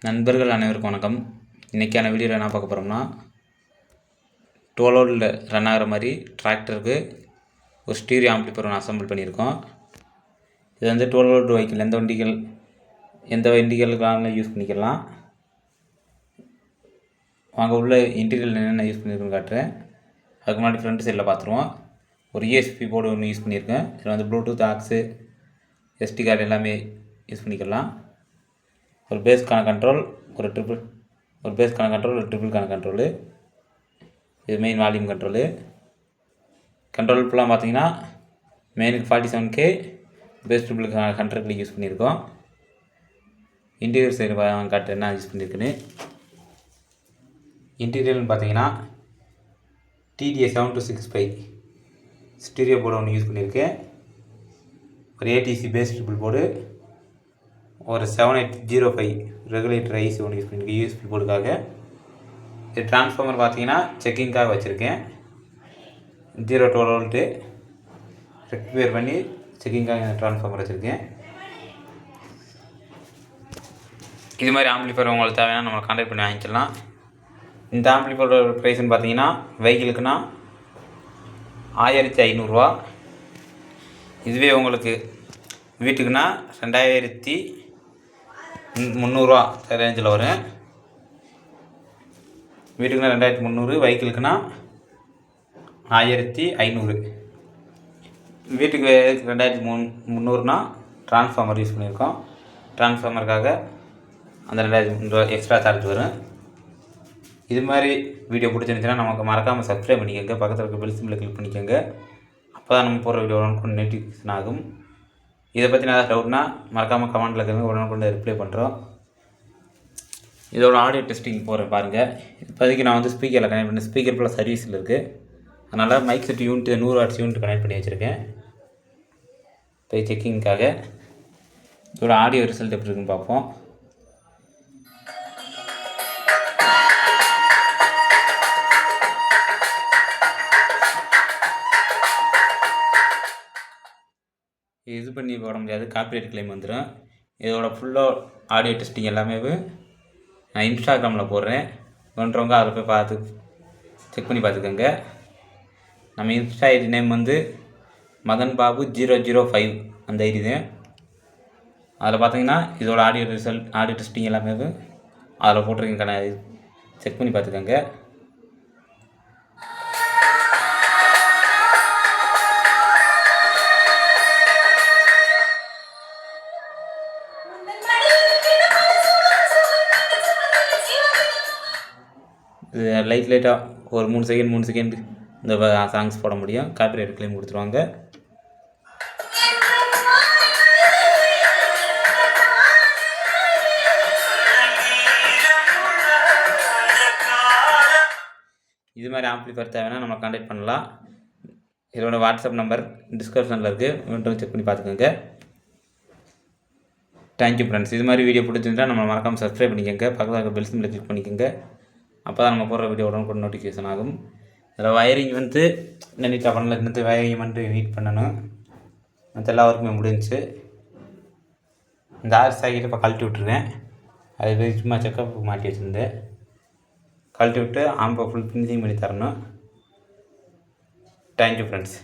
நண்பர்கள் அனைவருக்கும் வணக்கம். இன்றைக்கான வீடியோவில் என்ன பார்க்க போகிறோம்னா, 12 வோல்ட்டில் ரன் ஆகிற மாதிரி டிராக்டருக்கு ஒரு ஸ்டீரியோ ஆம்ப்ளிஃபையர் ஒன்று அசம்பிள் பண்ணியிருக்கோம். இது வந்து 12 வோல்ட் வெஹிக்கிள் எந்த வண்டிகளுக்கான யூஸ் பண்ணிக்கலாம். வாங்க உள்ள இன்டீரியல் என்னென்ன யூஸ் பண்ணியிருக்குன்னு காட்டுறேன். அதுக்கு முன்னாடி ஃப்ரண்ட் சைடில் பார்த்துருவோம். ஒரு ESP போர்டு ஒன்று யூஸ் பண்ணியிருக்கேன். இதில் வந்து ப்ளூடூத், ஆக்ஸு, SD கார்டு எல்லாமே யூஸ் பண்ணிக்கலாம். ஒரு பேஸ்க்கான கண்ட்ரோல், ஒரு ட்ரிபிள்க்கான கண்ட்ரோலு. இது மெயின் வால்யூம் கண்ட்ரோலு. கண்ட்ரோல் ஃபுல்லாக பார்த்தீங்கன்னா மெயினுக்கு 47K, பேஸ் ட்ரிபிளுக்கு 100K யூஸ் பண்ணியிருக்கோம். இன்டீரியர் சைடு காட்டு என்ன யூஸ் பண்ணியிருக்குன்னு. இன்டீரியர்னு பார்த்தீங்கன்னா TDA 7265 ஸ்டீரியோ போர்டு ஒன்று யூஸ் பண்ணியிருக்கேன். ஒரு ATC பேஸ் ட்ரிபிள் போர்டு, ஒரு 7805 ரெகுலேட்டர் ஐசி ஒன்று யூஸ் பண்ணியிருக்கேன் USB போர்டுக்காக. இது டிரான்ஸ்ஃபார்மர் பார்த்தீங்கன்னா செக்கிங்காக வச்சுருக்கேன். 0-12 வோல்ட்டு ரெக்டிஃபையர் பண்ணி செக்கிங்காக டிரான்ஸ்ஃபார்மர் வச்சுருக்கேன். இது மாதிரி ஆம்ப்ளிஃபையர் உங்களுக்கு தேவையான நம்மளை கான்டாக்ட் பண்ணி வாங்கிக்கலாம். இந்த ஆம்ப்ளிஃபையரோட ப்ரைஸ்ன்னு பார்த்தீங்கன்னா வெஹிக்கிளுக்குன்னா 1500 ரூபா. இதுவே உங்களுக்கு வீட்டுக்குன்னா 2300 ரேஞ்சில் வரும். வீட்டுக்குன்னா 2300, வெஹிக்கிளுக்குன்னா 1500. வீட்டுக்கு 2300னா டிரான்ஸ்ஃபார்மர் யூஸ் பண்ணியிருக்கோம். டிரான்ஸ்ஃபார்மருக்காக அந்த 2300 எக்ஸ்ட்ரா சார்ஜ் வரும். இது மாதிரி வீடியோ பிடிச்சிருந்துச்சுன்னா நமக்கு மறக்காமல் சப்ஸ்கிரைப் பண்ணிக்கோங்க. பக்கத்தில் இருக்க பெல் சிம்பிளை கிளிக் பண்ணிக்கோங்க. அப்போ தான் நம்ம போடுற வீடியோ உடனுக்குடன் நோட்டிஃபிகேஷன் ஆகும். இதை பற்றி ஏதாவது டவுட்னா மறக்காமல் கமெண்ட்டில் இருக்கிறது உடனுக்குடன் ரிப்ளை பண்ணுறோம். இதோட ஆடியோ டெஸ்டிங் போகிறேன் பாருங்கள். இப்போதைக்கு நான் வந்து ஸ்பீக்கரில் கனெக்ட் பண்ணி, ஸ்பீக்கர் ஃபுல்லாக சர்வீஸில் இருக்குது. அதனால் mic set unit 100 watts unit connect பண்ணி வச்சுருக்கேன். இப்போ செக்கிங்காக இதோட ஆடியோ ரிசல்ட் எப்படி இருக்குன்னு பார்ப்போம். இது பண்ணி போட முடியாது, காப்பிரைட் கிளைம் வந்துடும். இதோட ஃபுல்லாக ஆடியோ டெஸ்டிங் எல்லாமே நான் இன்ஸ்டாகிராமில் போடுறேன். வேணுறவங்க அதில் போய் பார்த்து செக் பண்ணி பார்த்துக்கோங்க. நம்ம இன்ஸ்டா ஐடி நேம் வந்து மதன் பாபு 005 அந்த ஐடி தான். அதில் பார்த்தீங்கன்னா இதோட ஆடியோ டெஸ்டிங் எல்லாமே அதில் போட்டிருக்கேன். செக் பண்ணி பார்த்துக்கோங்க. இது லைட்டாக ஒரு 3 செகண்ட் இந்த சாங்ஸ் போட முடியும். காப்பிரைட் கிளைம் கொடுத்துருவாங்க. இது மாதிரி ஆம்ப்ளிஃபையர் தேவைன்னா நம்ம கான்டாக்ட் பண்ணலாம். இதோட வாட்ஸ்அப் நம்பர் டிஸ்கிரிப்ஷனில் இருக்குது. வேணும் செக் பண்ணி பார்த்துக்கோங்க. Thank you friends. இது மாதிரி வீடியோ பிடிச்சிருந்தா நம்ம மறக்காமல் சப்ஸ்கிரைப் பண்ணிக்கோங்க. பக்கத்தில் இருக்க பெல் சிம்பிளை கிளிக் பண்ணிக்கோங்க. அப்போ தான் நம்ம போடுற வீடியோ உடனே நோட்டிஃபிகேஷன் ஆகும். இதில் வயரிங் வந்து நீட்டாக பண்ணல. இன்னத்து வயரிங் வந்து நீட் பண்ணணும். மற்ற எல்லா ஒர்க்குமே முடிஞ்சிச்சு. இந்த ஆர் சாக்கெட் இப்போ கழட்டி விட்டுருவேன். அது போய் சும்மா செக்கப் மாட்டி வச்சுருந்தேன். கழட்டி விட்டு ஆம்பை ஃபுல் ஃபினிஷிங் பண்ணி தரணும். Thank you friends.